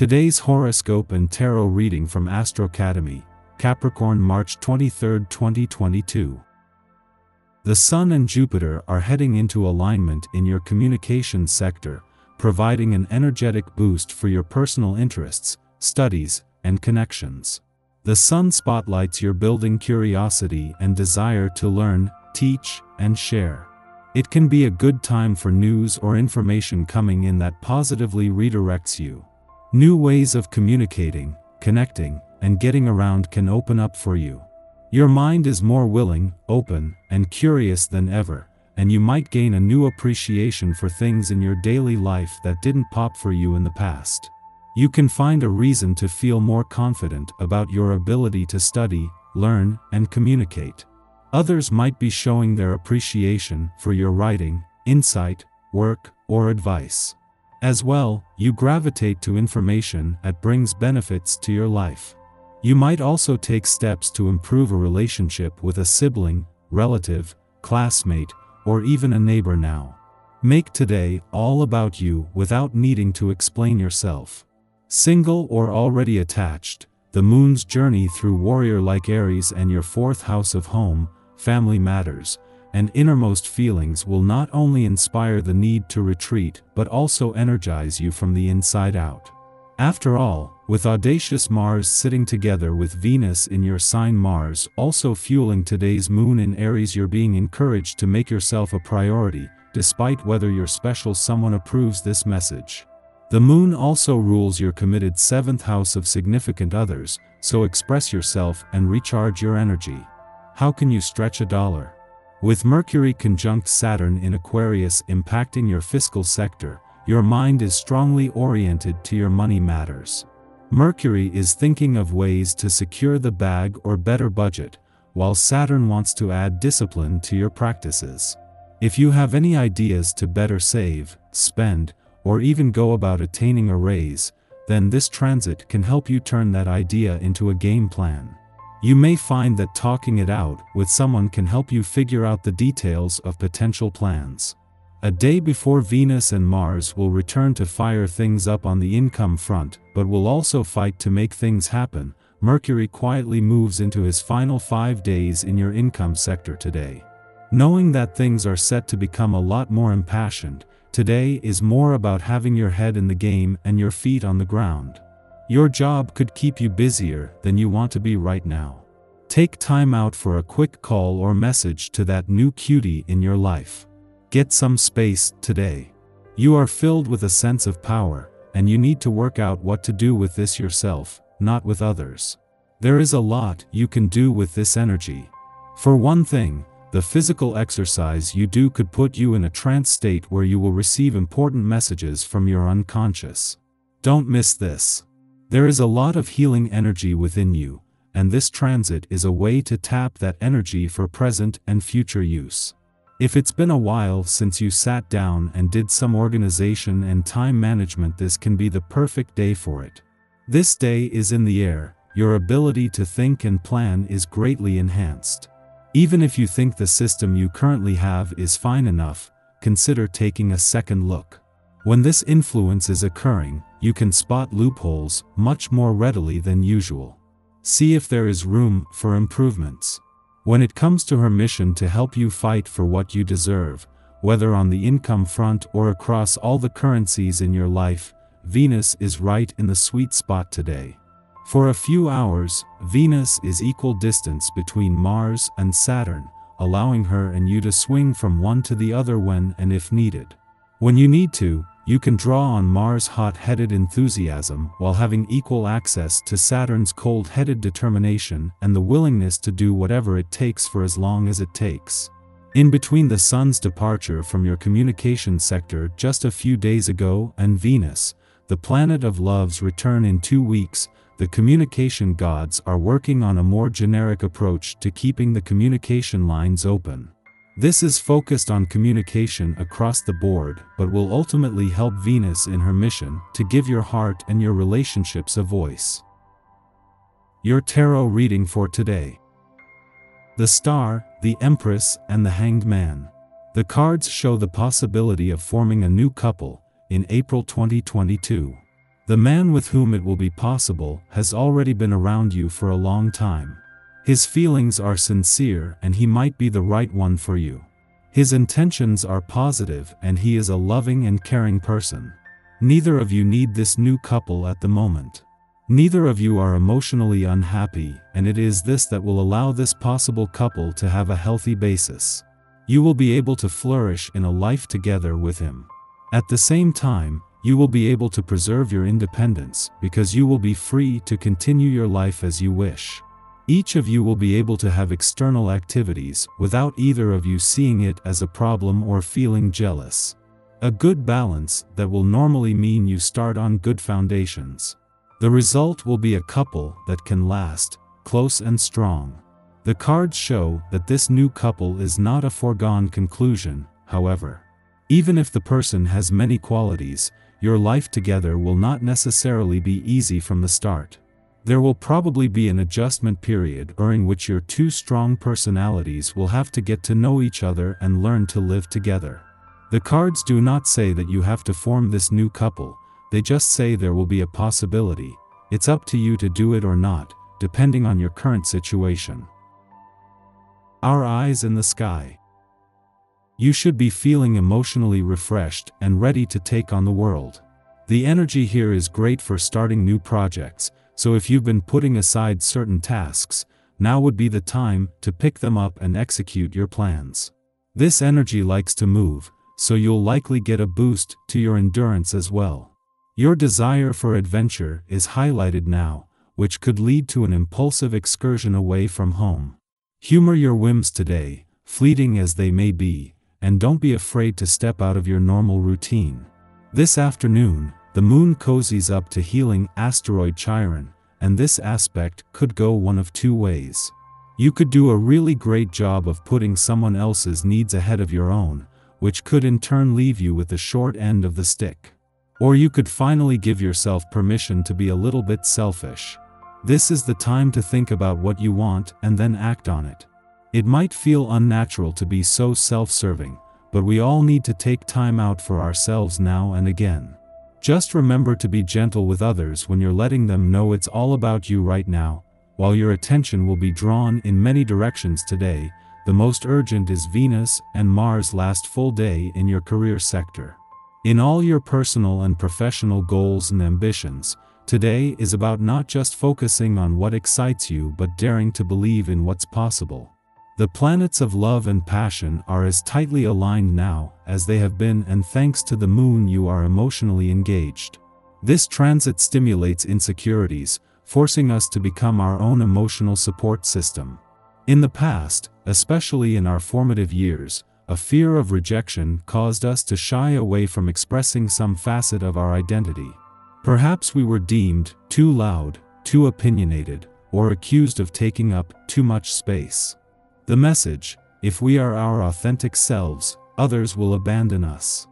Today's horoscope and tarot reading from Astrocademy, Capricorn March 23, 2022. The Sun and Jupiter are heading into alignment in your communications sector, providing an energetic boost for your personal interests, studies, and connections. The Sun spotlights your building curiosity and desire to learn, teach, and share. It can be a good time for news or information coming in that positively redirects you. New ways of communicating, connecting, and getting around can open up for you. Your mind is more willing, open, and curious than ever, and you might gain a new appreciation for things in your daily life that didn't pop for you in the past. You can find a reason to feel more confident about your ability to study, learn, and communicate. Others might be showing their appreciation for your writing, insight, work, or advice. As well, you gravitate to information that brings benefits to your life. You might also take steps to improve a relationship with a sibling, relative, classmate, or even a neighbor now. Make today all about you without needing to explain yourself. Single or already attached, the moon's journey through warrior-like Aries and your fourth house of home, family matters, and innermost feelings will not only inspire the need to retreat but also energize you from the inside out. After all, with audacious Mars sitting together with Venus in your sign, Mars also fueling today's moon in Aries, you're being encouraged to make yourself a priority, despite whether your special someone approves this message. The moon also rules your committed seventh house of significant others, so express yourself and recharge your energy. How can you stretch a dollar? With Mercury conjunct Saturn in Aquarius impacting your fiscal sector, your mind is strongly oriented to your money matters. Mercury is thinking of ways to secure the bag or better budget, while Saturn wants to add discipline to your practices. If you have any ideas to better save, spend, or even go about attaining a raise, then this transit can help you turn that idea into a game plan. You may find that talking it out with someone can help you figure out the details of potential plans. A day before Venus and Mars will return to fire things up on the income front, but will also fight to make things happen. Mercury quietly moves into his final 5 days in your income sector today. Knowing that things are set to become a lot more impassioned, today is more about having your head in the game and your feet on the ground. Your job could keep you busier than you want to be right now. Take time out for a quick call or message to that new cutie in your life. Get some space today. You are filled with a sense of power, and you need to work out what to do with this yourself, not with others. There is a lot you can do with this energy. For one thing, the physical exercise you do could put you in a trance state where you will receive important messages from your unconscious. Don't miss this. There is a lot of healing energy within you, and this transit is a way to tap that energy for present and future use. If it's been a while since you sat down and did some organization and time management, this can be the perfect day for it. This day is in the air, your ability to think and plan is greatly enhanced. Even if you think the system you currently have is fine enough, consider taking a second look. When this influence is occurring, you can spot loopholes much more readily than usual. See if there is room for improvements. When it comes to her mission to help you fight for what you deserve, whether on the income front or across all the currencies in your life, Venus is right in the sweet spot today. For a few hours, Venus is equal distance between Mars and Saturn, allowing her and you to swing from one to the other when and if needed. When you need to, you can draw on Mars' hot-headed enthusiasm while having equal access to Saturn's cold-headed determination and the willingness to do whatever it takes for as long as it takes. In between the Sun's departure from your communication sector just a few days ago and Venus, the planet of love's return in 2 weeks, the communication gods are working on a more generic approach to keeping the communication lines open. This is focused on communication across the board but will ultimately help Venus in her mission to give your heart and your relationships a voice. Your tarot reading for today. The Star, the Empress, and the Hanged Man. The cards show the possibility of forming a new couple in April 2022. The man with whom it will be possible has already been around you for a long time. His feelings are sincere and he might be the right one for you. His intentions are positive and he is a loving and caring person. Neither of you need this new couple at the moment. Neither of you are emotionally unhappy, and it is this that will allow this possible couple to have a healthy basis. You will be able to flourish in a life together with him. At the same time, you will be able to preserve your independence because you will be free to continue your life as you wish. Each of you will be able to have external activities without either of you seeing it as a problem or feeling jealous. A good balance that will normally mean you start on good foundations. The result will be a couple that can last, close and strong. The cards show that this new couple is not a foregone conclusion, however. Even if the person has many qualities, your life together will not necessarily be easy from the start. There will probably be an adjustment period during which your two strong personalities will have to get to know each other and learn to live together. The cards do not say that you have to form this new couple, they just say there will be a possibility. It's up to you to do it or not, depending on your current situation. Our eyes in the sky. You should be feeling emotionally refreshed and ready to take on the world. The energy here is great for starting new projects, so if you've been putting aside certain tasks, now would be the time to pick them up and execute your plans. This energy likes to move, so you'll likely get a boost to your endurance as well. Your desire for adventure is highlighted now, which could lead to an impulsive excursion away from home. Humor your whims today, fleeting as they may be, and don't be afraid to step out of your normal routine. This afternoon, the moon cozies up to healing asteroid Chiron, and this aspect could go one of two ways. You could do a really great job of putting someone else's needs ahead of your own, which could in turn leave you with the short end of the stick. Or you could finally give yourself permission to be a little bit selfish. This is the time to think about what you want and then act on it. It might feel unnatural to be so self-serving, but we all need to take time out for ourselves now and again. Just remember to be gentle with others when you're letting them know it's all about you right now. While your attention will be drawn in many directions today, the most urgent is Venus and Mars' last full day in your career sector. In all your personal and professional goals and ambitions, today is about not just focusing on what excites you but daring to believe in what's possible. The planets of love and passion are as tightly aligned now as they have been, and thanks to the moon you are emotionally engaged. This transit stimulates insecurities, forcing us to become our own emotional support system. In the past, especially in our formative years, a fear of rejection caused us to shy away from expressing some facet of our identity. Perhaps we were deemed too loud, too opinionated, or accused of taking up too much space. The message: if we are our authentic selves, others will abandon us.